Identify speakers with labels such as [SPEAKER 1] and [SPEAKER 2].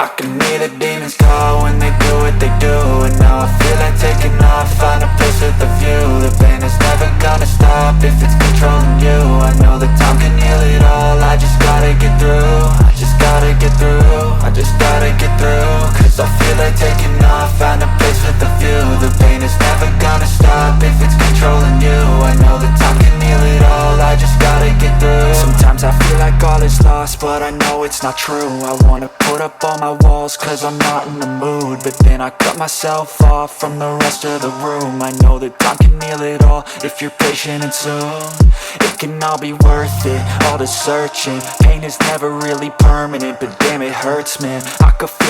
[SPEAKER 1] I can hear the demons call when they do what they do. And now I feel like taking off, find a place with a view. The pain is never gonna stop if it's controlling you. I know that time can heal it all, I just gotta get through. I just gotta get through, I just gotta get through. Cause I feel like taking off, find a place with a view. The pain is never gonna stop if it's controlling you. I know that time can heal it all, I just gotta get through. Sometimes I feel like all is lost, but I know it's not true. I wanna put up all my walls cause I'm not in the mood, but then I cut myself off from the rest of the room. I know that time can heal it all if you're patient, and soon it can all be worth it, all the searching. Pain is never really permanent, but damn it hurts, man. I could feel